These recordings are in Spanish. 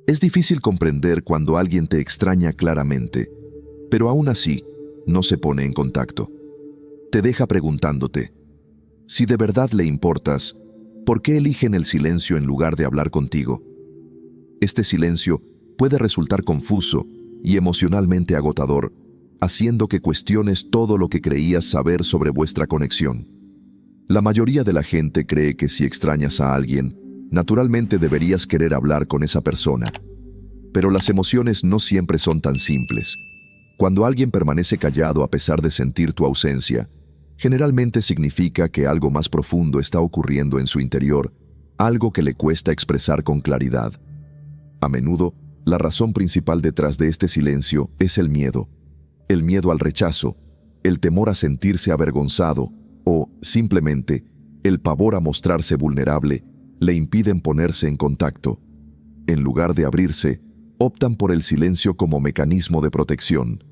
Es difícil comprender cuando alguien te extraña claramente, pero aún así no se pone en contacto. Te deja preguntándote, si de verdad le importas, ¿por qué eligen el silencio en lugar de hablar contigo? Este silencio puede resultar confuso y emocionalmente agotador, haciendo que cuestiones todo lo que creías saber sobre vuestra conexión. La mayoría de la gente cree que si extrañas a alguien, naturalmente deberías querer hablar con esa persona. Pero las emociones no siempre son tan simples. Cuando alguien permanece callado a pesar de sentir tu ausencia, generalmente significa que algo más profundo está ocurriendo en su interior, algo que le cuesta expresar con claridad. A menudo, la razón principal detrás de este silencio es el miedo al rechazo, el temor a sentirse avergonzado o, simplemente, el pavor a mostrarse vulnerable le impiden ponerse en contacto. En lugar de abrirse, optan por el silencio como mecanismo de protección.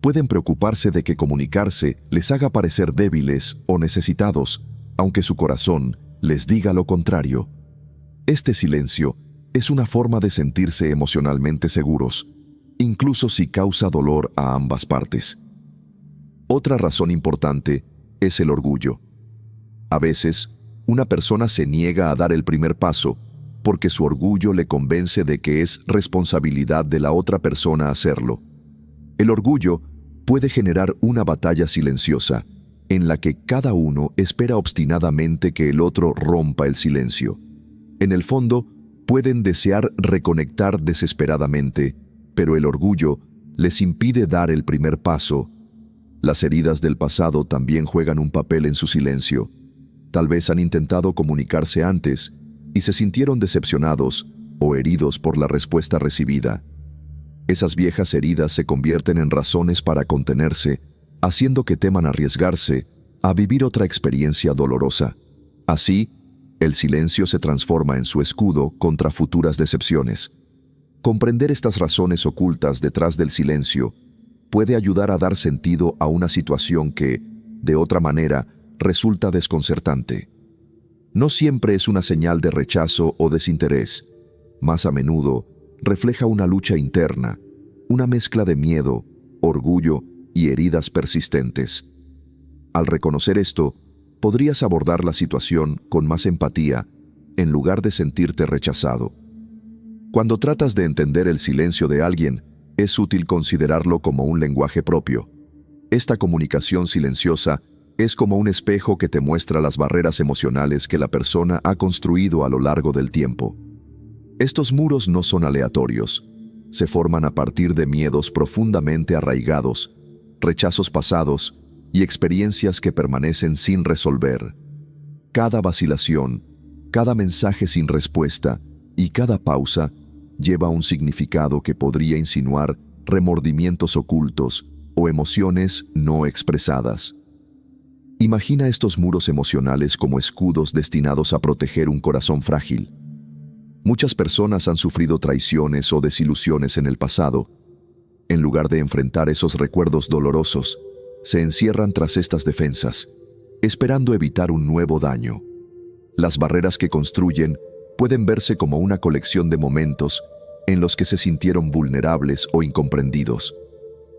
Pueden preocuparse de que comunicarse les haga parecer débiles o necesitados, aunque su corazón les diga lo contrario. Este silencio es una forma de sentirse emocionalmente seguros, incluso si causa dolor a ambas partes. Otra razón importante es el orgullo. A veces, una persona se niega a dar el primer paso porque su orgullo le convence de que es responsabilidad de la otra persona hacerlo. El orgullo puede generar una batalla silenciosa en la que cada uno espera obstinadamente que el otro rompa el silencio. En el fondo, pueden desear reconectar desesperadamente, pero el orgullo les impide dar el primer paso. Las heridas del pasado también juegan un papel en su silencio. Tal vez han intentado comunicarse antes y se sintieron decepcionados o heridos por la respuesta recibida. Esas viejas heridas se convierten en razones para contenerse, haciendo que teman arriesgarse a vivir otra experiencia dolorosa. Así, el silencio se transforma en su escudo contra futuras decepciones. Comprender estas razones ocultas detrás del silencio puede ayudar a dar sentido a una situación que, de otra manera, resulta desconcertante. No siempre es una señal de rechazo o desinterés. Más a menudo, refleja una lucha interna, una mezcla de miedo, orgullo y heridas persistentes. Al reconocer esto, podrías abordar la situación con más empatía, en lugar de sentirte rechazado. Cuando tratas de entender el silencio de alguien, es útil considerarlo como un lenguaje propio. Esta comunicación silenciosa es como un espejo que te muestra las barreras emocionales que la persona ha construido a lo largo del tiempo. Estos muros no son aleatorios. Se forman a partir de miedos profundamente arraigados, rechazos pasados y experiencias que permanecen sin resolver. Cada vacilación, cada mensaje sin respuesta y cada pausa lleva un significado que podría insinuar remordimientos ocultos o emociones no expresadas. Imagina estos muros emocionales como escudos destinados a proteger un corazón frágil. Muchas personas han sufrido traiciones o desilusiones en el pasado. En lugar de enfrentar esos recuerdos dolorosos, se encierran tras estas defensas, esperando evitar un nuevo daño. Las barreras que construyen pueden verse como una colección de momentos en los que se sintieron vulnerables o incomprendidos.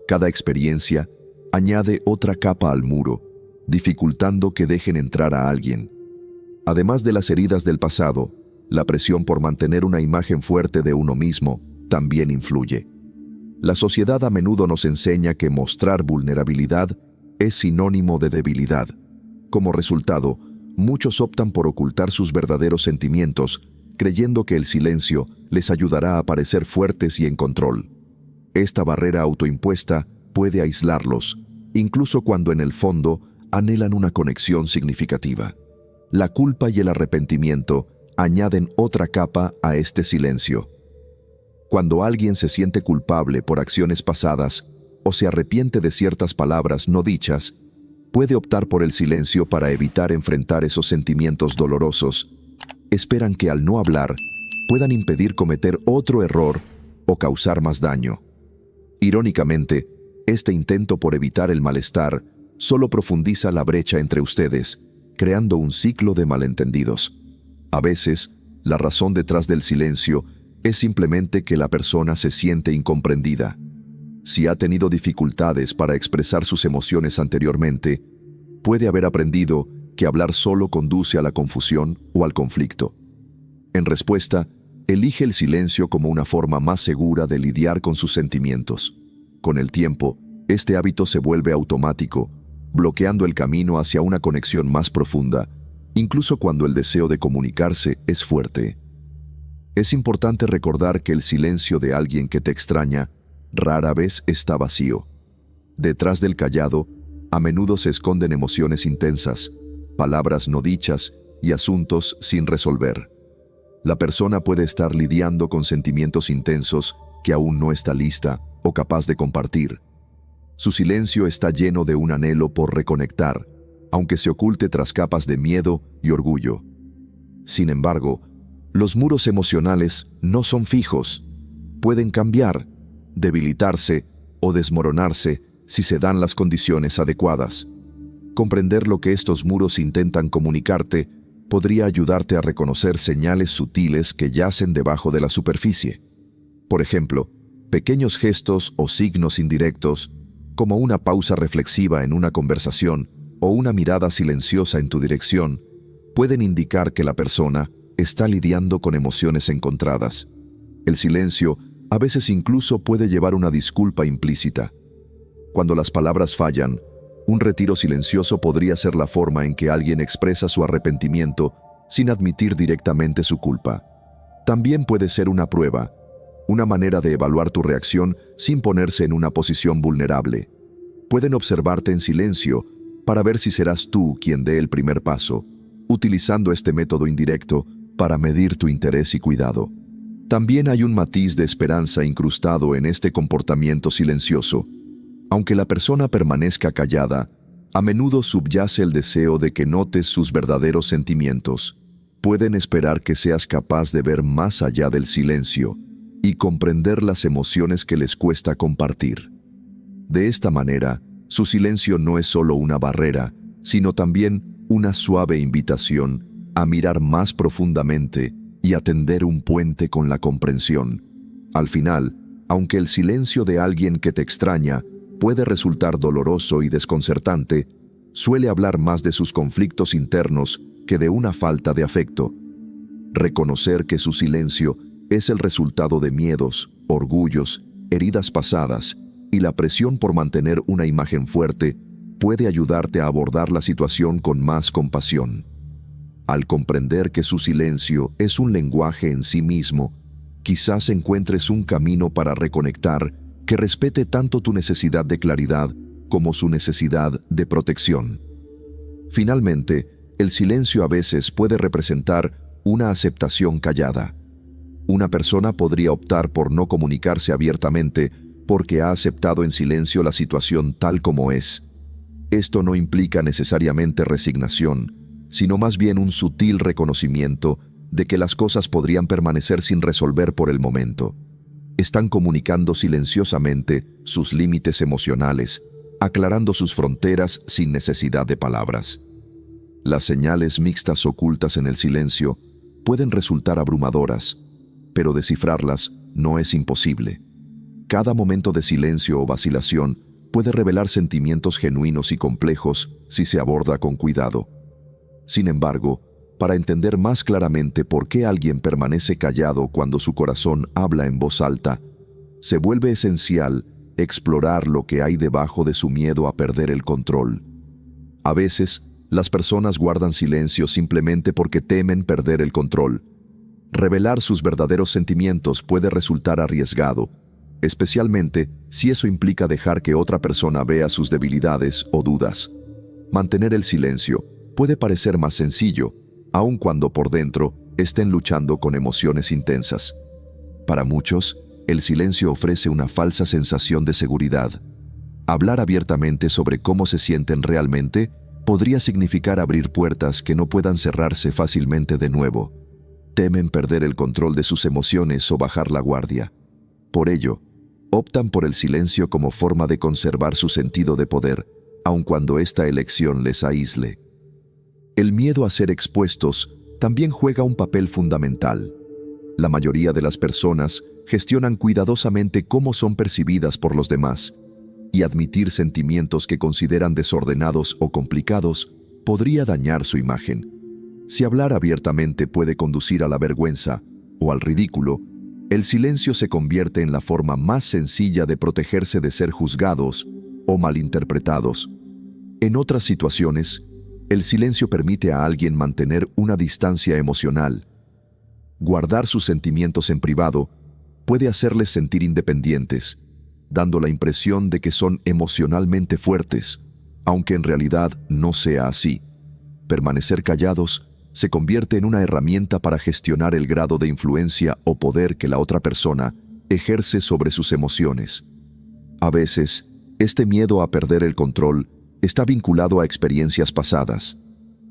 Cada experiencia añade otra capa al muro, dificultando que dejen entrar a alguien. Además de las heridas del pasado, la presión por mantener una imagen fuerte de uno mismo también influye. La sociedad a menudo nos enseña que mostrar vulnerabilidad es sinónimo de debilidad. Como resultado, muchos optan por ocultar sus verdaderos sentimientos, creyendo que el silencio les ayudará a parecer fuertes y en control. Esta barrera autoimpuesta puede aislarlos, incluso cuando en el fondo anhelan una conexión significativa. La culpa y el arrepentimiento añaden otra capa a este silencio. Cuando alguien se siente culpable por acciones pasadas o se arrepiente de ciertas palabras no dichas, puede optar por el silencio para evitar enfrentar esos sentimientos dolorosos. Esperan que al no hablar, puedan impedir cometer otro error o causar más daño. Irónicamente, este intento por evitar el malestar solo profundiza la brecha entre ustedes, creando un ciclo de malentendidos. A veces, la razón detrás del silencio es simplemente que la persona se siente incomprendida. Si ha tenido dificultades para expresar sus emociones anteriormente, puede haber aprendido que hablar solo conduce a la confusión o al conflicto. En respuesta, elige el silencio como una forma más segura de lidiar con sus sentimientos. Con el tiempo, este hábito se vuelve automático, bloqueando el camino hacia una conexión más profunda, incluso cuando el deseo de comunicarse es fuerte. Es importante recordar que el silencio de alguien que te extraña rara vez está vacío. Detrás del callado, a menudo se esconden emociones intensas, palabras no dichas y asuntos sin resolver. La persona puede estar lidiando con sentimientos intensos que aún no está lista o capaz de compartir. Su silencio está lleno de un anhelo por reconectar, aunque se oculte tras capas de miedo y orgullo. Sin embargo, los muros emocionales no son fijos. Pueden cambiar, debilitarse o desmoronarse si se dan las condiciones adecuadas. Comprender lo que estos muros intentan comunicarte podría ayudarte a reconocer señales sutiles que yacen debajo de la superficie. Por ejemplo, pequeños gestos o signos indirectos, como una pausa reflexiva en una conversación o una mirada silenciosa en tu dirección, pueden indicar que la persona está lidiando con emociones encontradas. El silencio a veces incluso puede llevar una disculpa implícita. Cuando las palabras fallan, un retiro silencioso podría ser la forma en que alguien expresa su arrepentimiento sin admitir directamente su culpa. También puede ser una prueba, una manera de evaluar tu reacción sin ponerse en una posición vulnerable. Pueden observarte en silencio para ver si serás tú quien dé el primer paso, utilizando este método indirecto para medir tu interés y cuidado. También hay un matiz de esperanza incrustado en este comportamiento silencioso. Aunque la persona permanezca callada, a menudo subyace el deseo de que notes sus verdaderos sentimientos. Pueden esperar que seas capaz de ver más allá del silencio y comprender las emociones que les cuesta compartir. De esta manera, su silencio no es solo una barrera, sino también una suave invitación a mirar más profundamente y a tender un puente con la comprensión. Al final, aunque el silencio de alguien que te extraña puede resultar doloroso y desconcertante, suele hablar más de sus conflictos internos que de una falta de afecto. Reconocer que su silencio es el resultado de miedos, orgullos, heridas pasadas y la presión por mantener una imagen fuerte puede ayudarte a abordar la situación con más compasión. Al comprender que su silencio es un lenguaje en sí mismo, quizás encuentres un camino para reconectar que respete tanto tu necesidad de claridad como su necesidad de protección. Finalmente, el silencio a veces puede representar una aceptación callada. Una persona podría optar por no comunicarse abiertamente porque ha aceptado en silencio la situación tal como es. Esto no implica necesariamente resignación, sino más bien un sutil reconocimiento de que las cosas podrían permanecer sin resolver por el momento. Están comunicando silenciosamente sus límites emocionales, aclarando sus fronteras sin necesidad de palabras. Las señales mixtas ocultas en el silencio pueden resultar abrumadoras, pero descifrarlas no es imposible. Cada momento de silencio o vacilación puede revelar sentimientos genuinos y complejos si se aborda con cuidado. Sin embargo, para entender más claramente por qué alguien permanece callado cuando su corazón habla en voz alta, se vuelve esencial explorar lo que hay debajo de su miedo a perder el control. A veces, las personas guardan silencio simplemente porque temen perder el control. Revelar sus verdaderos sentimientos puede resultar arriesgado, especialmente si eso implica dejar que otra persona vea sus debilidades o dudas. Mantener el silencio puede parecer más sencillo, aun cuando por dentro estén luchando con emociones intensas. Para muchos, el silencio ofrece una falsa sensación de seguridad. Hablar abiertamente sobre cómo se sienten realmente podría significar abrir puertas que no puedan cerrarse fácilmente de nuevo. Temen perder el control de sus emociones o bajar la guardia. Por ello, optan por el silencio como forma de conservar su sentido de poder, aun cuando esta elección les aísle. El miedo a ser expuestos también juega un papel fundamental. La mayoría de las personas gestionan cuidadosamente cómo son percibidas por los demás, y admitir sentimientos que consideran desordenados o complicados podría dañar su imagen. Si hablar abiertamente puede conducir a la vergüenza o al ridículo, el silencio se convierte en la forma más sencilla de protegerse de ser juzgados o malinterpretados. En otras situaciones, el silencio permite a alguien mantener una distancia emocional. Guardar sus sentimientos en privado puede hacerles sentir independientes, dando la impresión de que son emocionalmente fuertes, aunque en realidad no sea así. Permanecer callados se convierte en una herramienta para gestionar el grado de influencia o poder que la otra persona ejerce sobre sus emociones. A veces, este miedo a perder el control está vinculado a experiencias pasadas.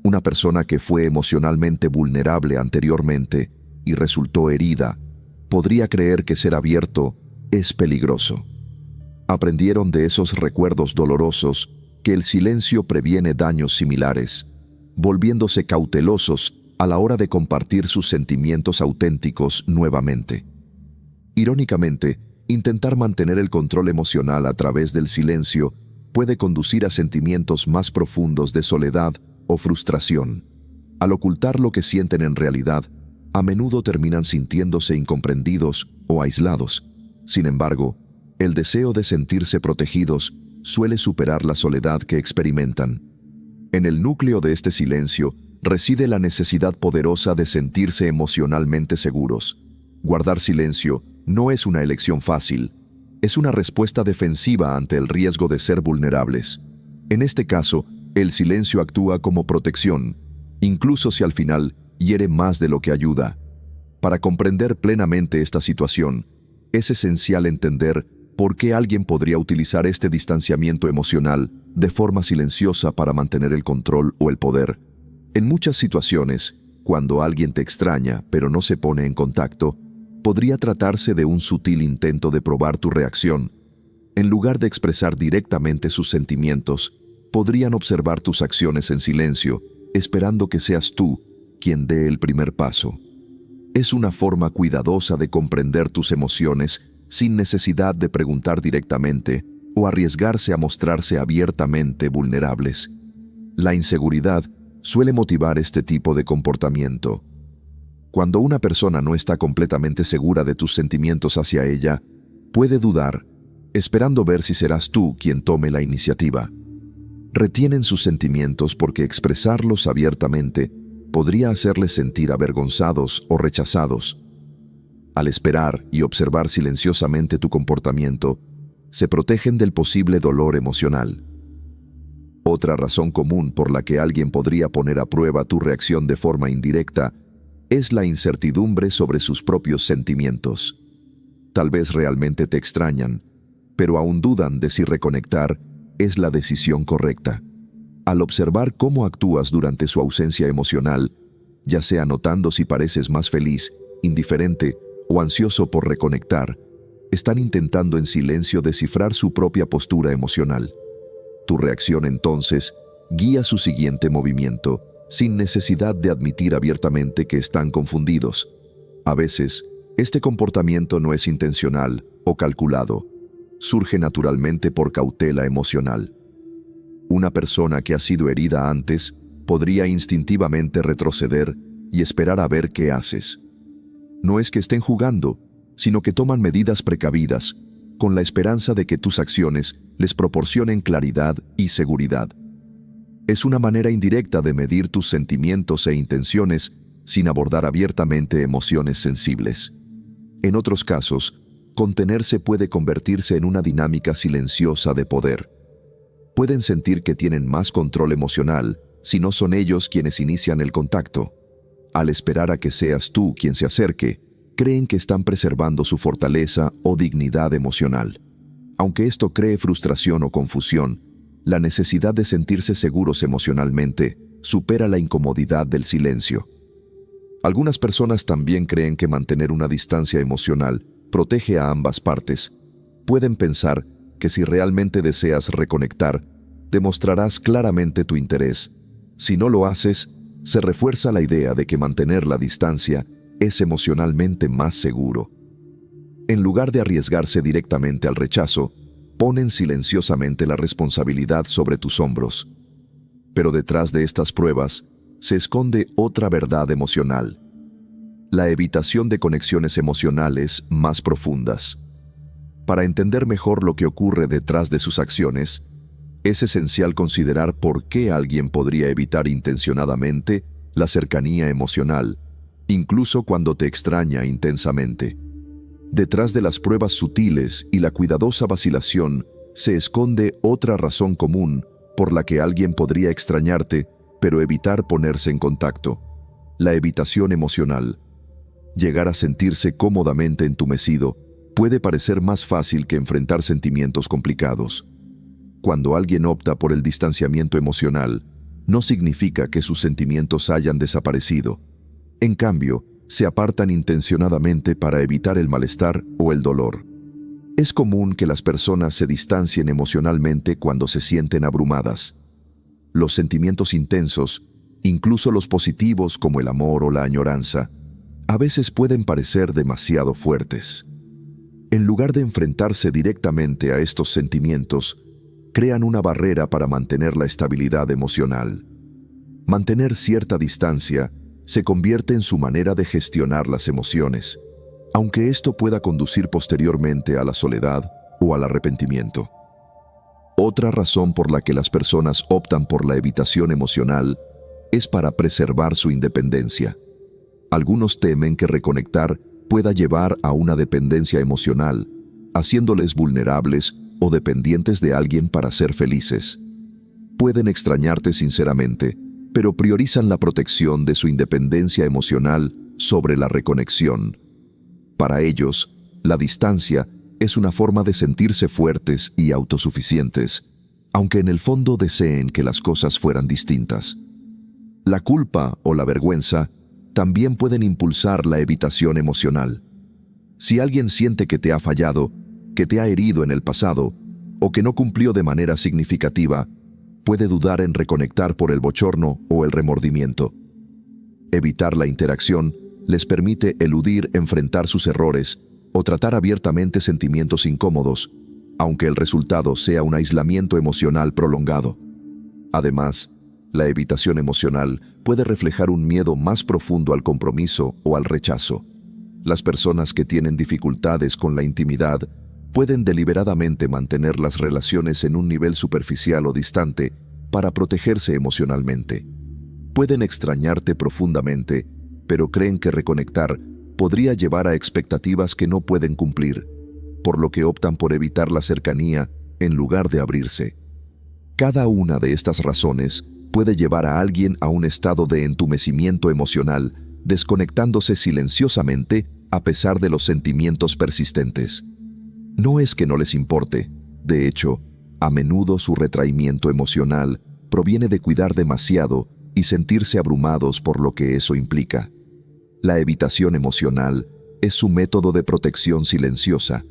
Una persona que fue emocionalmente vulnerable anteriormente y resultó herida podría creer que ser abierto es peligroso. Aprendieron de esos recuerdos dolorosos que el silencio previene daños similares, volviéndose cautelosos a la hora de compartir sus sentimientos auténticos nuevamente. Irónicamente, intentar mantener el control emocional a través del silencio puede conducir a sentimientos más profundos de soledad o frustración. Al ocultar lo que sienten en realidad, a menudo terminan sintiéndose incomprendidos o aislados. Sin embargo, el deseo de sentirse protegidos suele superar la soledad que experimentan. En el núcleo de este silencio reside la necesidad poderosa de sentirse emocionalmente seguros. Guardar silencio no es una elección fácil, es una respuesta defensiva ante el riesgo de ser vulnerables. En este caso, el silencio actúa como protección, incluso si al final hiere más de lo que ayuda. Para comprender plenamente esta situación, es esencial entender por qué alguien podría utilizar este distanciamiento emocional de forma silenciosa para mantener el control o el poder. En muchas situaciones, cuando alguien te extraña pero no se pone en contacto, podría tratarse de un sutil intento de probar tu reacción. En lugar de expresar directamente sus sentimientos, podrían observar tus acciones en silencio, esperando que seas tú quien dé el primer paso. Es una forma cuidadosa de comprender tus emociones sin necesidad de preguntar directamente o arriesgarse a mostrarse abiertamente vulnerables. La inseguridad suele motivar este tipo de comportamiento. Cuando una persona no está completamente segura de tus sentimientos hacia ella, puede dudar, esperando ver si serás tú quien tome la iniciativa. Retienen sus sentimientos porque expresarlos abiertamente podría hacerles sentir avergonzados o rechazados. Al esperar y observar silenciosamente tu comportamiento, se protegen del posible dolor emocional. Otra razón común por la que alguien podría poner a prueba tu reacción de forma indirecta es la incertidumbre sobre sus propios sentimientos. Tal vez realmente te extrañan, pero aún dudan de si reconectar es la decisión correcta. Al observar cómo actúas durante su ausencia emocional, ya sea notando si pareces más feliz, indiferente o ansioso por reconectar, están intentando en silencio descifrar su propia postura emocional. Tu reacción entonces guía su siguiente movimiento, sin necesidad de admitir abiertamente que están confundidos. A veces, este comportamiento no es intencional o calculado, surge naturalmente por cautela emocional. Una persona que ha sido herida antes podría instintivamente retroceder y esperar a ver qué haces. No es que estén jugando, sino que toman medidas precavidas, con la esperanza de que tus acciones les proporcionen claridad y seguridad. Es una manera indirecta de medir tus sentimientos e intenciones sin abordar abiertamente emociones sensibles. En otros casos, contenerse puede convertirse en una dinámica silenciosa de poder. Pueden sentir que tienen más control emocional si no son ellos quienes inician el contacto. Al esperar a que seas tú quien se acerque, creen que están preservando su fortaleza o dignidad emocional. Aunque esto cree frustración o confusión, la necesidad de sentirse seguros emocionalmente supera la incomodidad del silencio. Algunas personas también creen que mantener una distancia emocional protege a ambas partes. Pueden pensar que si realmente deseas reconectar, demostrarás claramente tu interés. Si no lo haces, se refuerza la idea de que mantener la distancia es emocionalmente más seguro. En lugar de arriesgarse directamente al rechazo, ponen silenciosamente la responsabilidad sobre tus hombros. Pero detrás de estas pruebas se esconde otra verdad emocional: la evitación de conexiones emocionales más profundas. Para entender mejor lo que ocurre detrás de sus acciones, es esencial considerar por qué alguien podría evitar intencionadamente la cercanía emocional, incluso cuando te extraña intensamente. Detrás de las pruebas sutiles y la cuidadosa vacilación se esconde otra razón común por la que alguien podría extrañarte, pero evitar ponerse en contacto: la evitación emocional. Llegar a sentirse cómodamente entumecido puede parecer más fácil que enfrentar sentimientos complicados. Cuando alguien opta por el distanciamiento emocional, no significa que sus sentimientos hayan desaparecido. En cambio, se apartan intencionadamente para evitar el malestar o el dolor. Es común que las personas se distancien emocionalmente cuando se sienten abrumadas. Los sentimientos intensos, incluso los positivos como el amor o la añoranza, a veces pueden parecer demasiado fuertes. En lugar de enfrentarse directamente a estos sentimientos, crean una barrera para mantener la estabilidad emocional. Mantener cierta distancia se convierte en su manera de gestionar las emociones, aunque esto pueda conducir posteriormente a la soledad o al arrepentimiento. Otra razón por la que las personas optan por la evitación emocional es para preservar su independencia. Algunos temen que reconectar pueda llevar a una dependencia emocional, haciéndoles vulnerables o dependientes de alguien para ser felices. Pueden extrañarte sinceramente, pero priorizan la protección de su independencia emocional sobre la reconexión. Para ellos, la distancia es una forma de sentirse fuertes y autosuficientes, aunque en el fondo deseen que las cosas fueran distintas. La culpa o la vergüenza también pueden impulsar la evitación emocional. Si alguien siente que te ha fallado, que te ha herido en el pasado, o que no cumplió de manera significativa, puede dudar en reconectar por el bochorno o el remordimiento. Evitar la interacción les permite eludir enfrentar sus errores o tratar abiertamente sentimientos incómodos, aunque el resultado sea un aislamiento emocional prolongado. Además, la evitación emocional puede reflejar un miedo más profundo al compromiso o al rechazo. Las personas que tienen dificultades con la intimidad pueden deliberadamente mantener las relaciones en un nivel superficial o distante para protegerse emocionalmente. Pueden extrañarte profundamente, pero creen que reconectar podría llevar a expectativas que no pueden cumplir, por lo que optan por evitar la cercanía en lugar de abrirse. Cada una de estas razones puede llevar a alguien a un estado de entumecimiento emocional, desconectándose silenciosamente a pesar de los sentimientos persistentes. No es que no les importe, de hecho, a menudo su retraimiento emocional proviene de cuidar demasiado y sentirse abrumados por lo que eso implica. La evitación emocional es su método de protección silenciosa,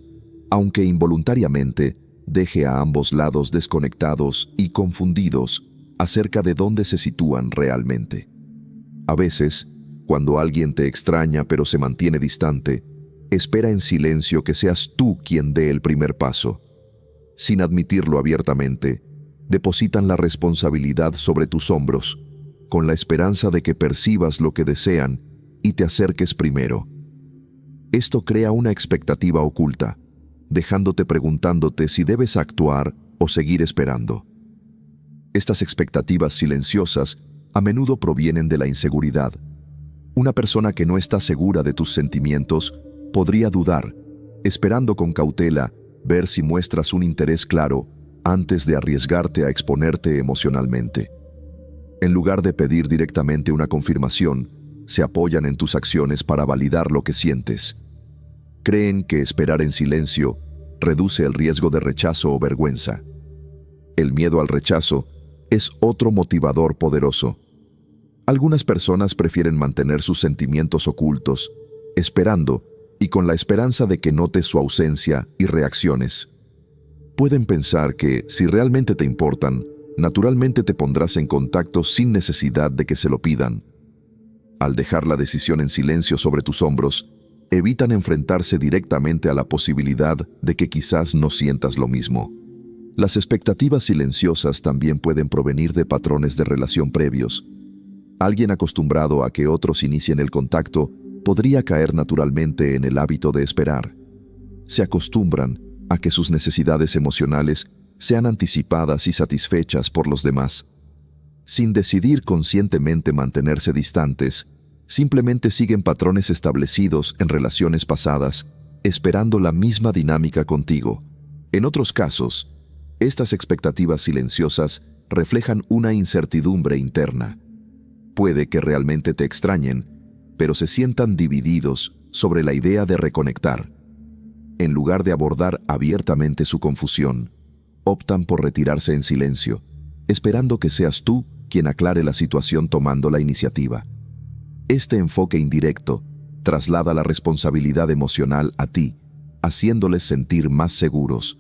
aunque involuntariamente deje a ambos lados desconectados y confundidos acerca de dónde se sitúan realmente. A veces, cuando alguien te extraña pero se mantiene distante, espera en silencio que seas tú quien dé el primer paso. Sin admitirlo abiertamente, depositan la responsabilidad sobre tus hombros, con la esperanza de que percibas lo que desean y te acerques primero. Esto crea una expectativa oculta, dejándote preguntándote si debes actuar o seguir esperando. Estas expectativas silenciosas a menudo provienen de la inseguridad. Una persona que no está segura de tus sentimientos podría dudar, esperando con cautela ver si muestras un interés claro antes de arriesgarte a exponerte emocionalmente. En lugar de pedir directamente una confirmación, se apoyan en tus acciones para validar lo que sientes. Creen que esperar en silencio reduce el riesgo de rechazo o vergüenza. El miedo al rechazo es otro motivador poderoso. Algunas personas prefieren mantener sus sentimientos ocultos, esperando y con la esperanza de que notes su ausencia y reacciones. Pueden pensar que, si realmente te importan, naturalmente te pondrás en contacto sin necesidad de que se lo pidan. al dejar la decisión en silencio sobre tus hombros, evitan enfrentarse directamente a la posibilidad de que quizás no sientas lo mismo. Las expectativas silenciosas también pueden provenir de patrones de relación previos. Alguien acostumbrado a que otros inicien el contacto podría caer naturalmente en el hábito de esperar. Se acostumbran a que sus necesidades emocionales sean anticipadas y satisfechas por los demás. Sin decidir conscientemente mantenerse distantes, simplemente siguen patrones establecidos en relaciones pasadas, esperando la misma dinámica contigo. En otros casos, estas expectativas silenciosas reflejan una incertidumbre interna. Puede que realmente te extrañen, pero se sientan divididos sobre la idea de reconectar. En lugar de abordar abiertamente su confusión, optan por retirarse en silencio, esperando que seas tú quien aclare la situación tomando la iniciativa. Este enfoque indirecto traslada la responsabilidad emocional a ti, haciéndoles sentir más seguros.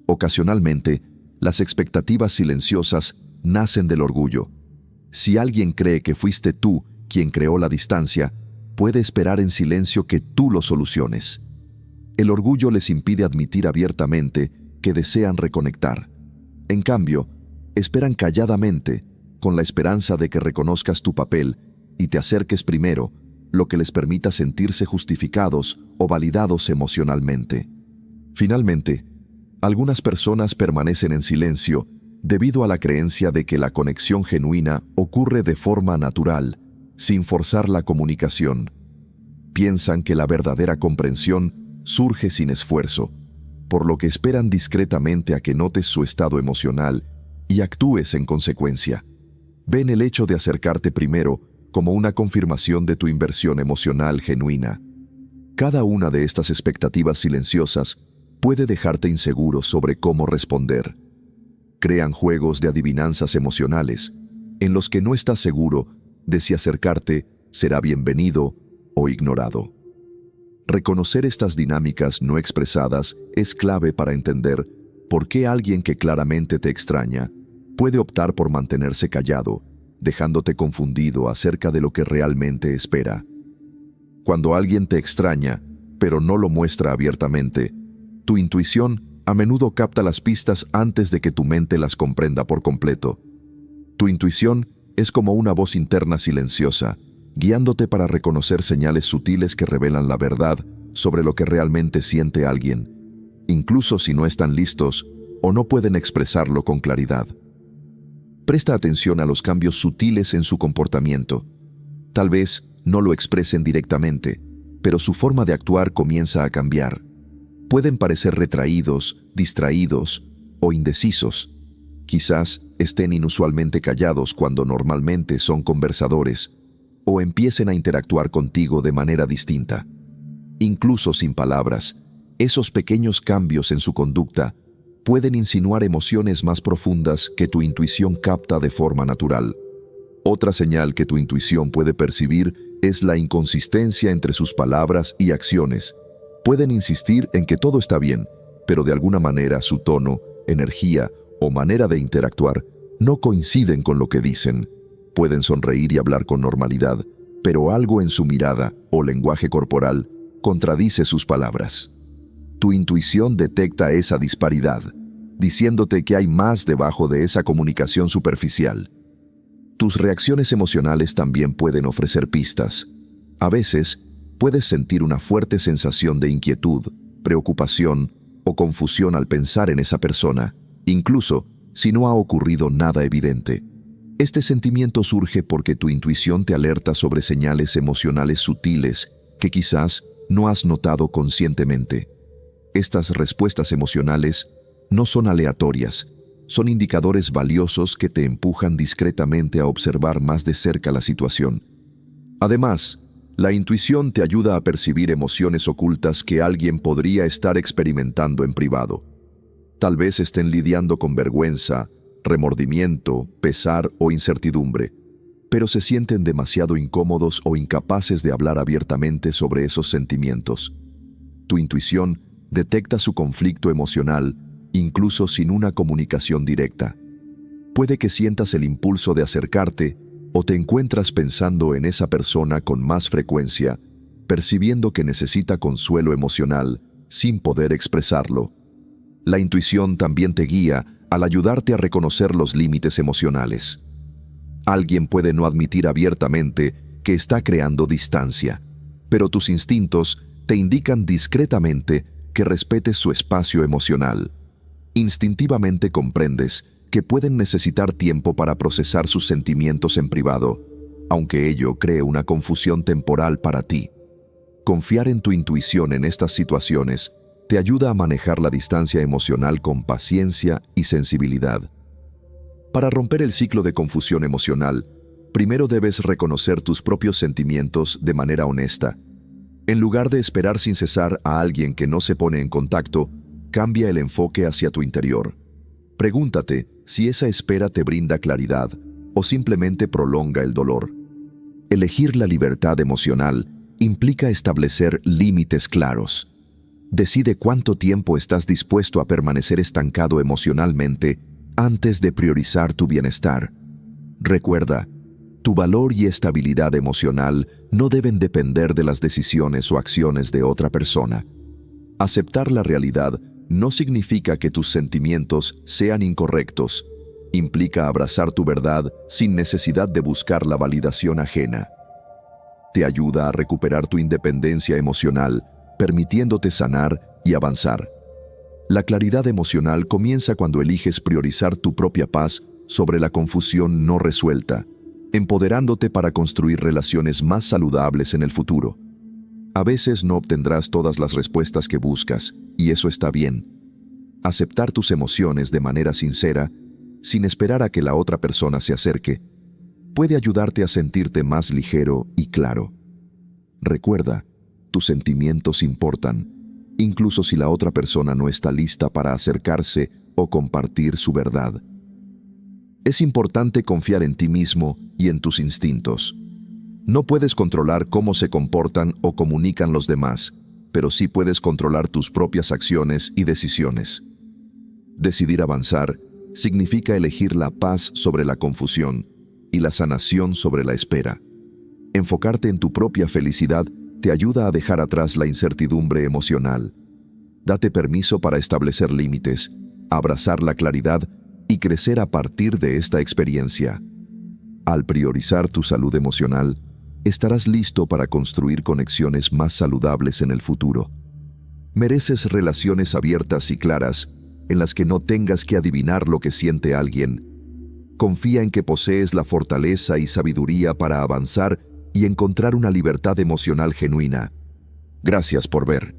Ocasionalmente, las expectativas silenciosas nacen del orgullo. Si alguien cree que fuiste tú quien creó la distancia, puede esperar en silencio que tú lo soluciones. El orgullo les impide admitir abiertamente que desean reconectar. En cambio, esperan calladamente, con la esperanza de que reconozcas tu papel y te acerques primero, lo que les permita sentirse justificados o validados emocionalmente. Finalmente, algunas personas permanecen en silencio debido a la creencia de que la conexión genuina ocurre de forma natural, sin forzar la comunicación. Piensan que la verdadera comprensión surge sin esfuerzo, por lo que esperan discretamente a que notes su estado emocional y actúes en consecuencia. Ven el hecho de acercarte primero como una confirmación de tu inversión emocional genuina. Cada una de estas expectativas silenciosas puede dejarte inseguro sobre cómo responder. Crean juegos de adivinanzas emocionales, en los que no estás seguro de si acercarte será bienvenido o ignorado. Reconocer estas dinámicas no expresadas es clave para entender por qué alguien que claramente te extraña puede optar por mantenerse callado, dejándote confundido acerca de lo que realmente espera. Cuando alguien te extraña, pero no lo muestra abiertamente, tu intuición a menudo capta las pistas antes de que tu mente las comprenda por completo. Tu intuición es como una voz interna silenciosa, guiándote para reconocer señales sutiles que revelan la verdad sobre lo que realmente siente alguien, incluso si no están listos o no pueden expresarlo con claridad. Presta atención a los cambios sutiles en su comportamiento. Tal vez no lo expresen directamente, pero su forma de actuar comienza a cambiar. Pueden parecer retraídos, distraídos o indecisos. Quizás estén inusualmente callados cuando normalmente son conversadores, o empiecen a interactuar contigo de manera distinta. Incluso sin palabras, esos pequeños cambios en su conducta pueden insinuar emociones más profundas que tu intuición capta de forma natural. Otra señal que tu intuición puede percibir es la inconsistencia entre sus palabras y acciones. Pueden insistir en que todo está bien, pero de alguna manera su tono, energía o manera de interactuar no coinciden con lo que dicen. Pueden sonreír y hablar con normalidad, pero algo en su mirada o lenguaje corporal contradice sus palabras. Tu intuición detecta esa disparidad, diciéndote que hay más debajo de esa comunicación superficial. Tus reacciones emocionales también pueden ofrecer pistas. A veces, puedes sentir una fuerte sensación de inquietud, preocupación o confusión al pensar en esa persona, incluso si no ha ocurrido nada evidente. Este sentimiento surge porque tu intuición te alerta sobre señales emocionales sutiles que quizás no has notado conscientemente. Estas respuestas emocionales no son aleatorias, son indicadores valiosos que te empujan discretamente a observar más de cerca la situación. Además, la intuición te ayuda a percibir emociones ocultas que alguien podría estar experimentando en privado. Tal vez estén lidiando con vergüenza, remordimiento, pesar o incertidumbre, pero se sienten demasiado incómodos o incapaces de hablar abiertamente sobre esos sentimientos. Tu intuición detecta su conflicto emocional, incluso sin una comunicación directa. Puede que sientas el impulso de acercarte ¿O te encuentras pensando en esa persona con más frecuencia, percibiendo que necesita consuelo emocional sin poder expresarlo? La intuición también te guía al ayudarte a reconocer los límites emocionales. Alguien puede no admitir abiertamente que está creando distancia, pero tus instintos te indican discretamente que respetes su espacio emocional. Instintivamente comprendes que pueden necesitar tiempo para procesar sus sentimientos en privado, aunque ello cree una confusión temporal para ti. Confiar en tu intuición en estas situaciones te ayuda a manejar la distancia emocional con paciencia y sensibilidad. Para romper el ciclo de confusión emocional, primero debes reconocer tus propios sentimientos de manera honesta. En lugar de esperar sin cesar a alguien que no se pone en contacto, cambia el enfoque hacia tu interior. Pregúntate si esa espera te brinda claridad o simplemente prolonga el dolor. Elegir la libertad emocional implica establecer límites claros. Decide cuánto tiempo estás dispuesto a permanecer estancado emocionalmente antes de priorizar tu bienestar. Recuerda, tu valor y estabilidad emocional no deben depender de las decisiones o acciones de otra persona. Aceptar la realidad no significa que tus sentimientos sean incorrectos. Implica abrazar tu verdad sin necesidad de buscar la validación ajena. Te ayuda a recuperar tu independencia emocional, permitiéndote sanar y avanzar. La claridad emocional comienza cuando eliges priorizar tu propia paz sobre la confusión no resuelta, empoderándote para construir relaciones más saludables en el futuro. A veces no obtendrás todas las respuestas que buscas, y eso está bien. Aceptar tus emociones de manera sincera, sin esperar a que la otra persona se acerque, puede ayudarte a sentirte más ligero y claro. Recuerda, tus sentimientos importan, incluso si la otra persona no está lista para acercarse o compartir su verdad. Es importante confiar en ti mismo y en tus instintos. No puedes controlar cómo se comportan o comunican los demás, pero sí puedes controlar tus propias acciones y decisiones. Decidir avanzar significa elegir la paz sobre la confusión y la sanación sobre la espera. Enfocarte en tu propia felicidad te ayuda a dejar atrás la incertidumbre emocional. Date permiso para establecer límites, abrazar la claridad y crecer a partir de esta experiencia. Al priorizar tu salud emocional, estarás listo para construir conexiones más saludables en el futuro. Mereces relaciones abiertas y claras en las que no tengas que adivinar lo que siente alguien. Confía en que posees la fortaleza y sabiduría para avanzar y encontrar una libertad emocional genuina. Gracias por ver.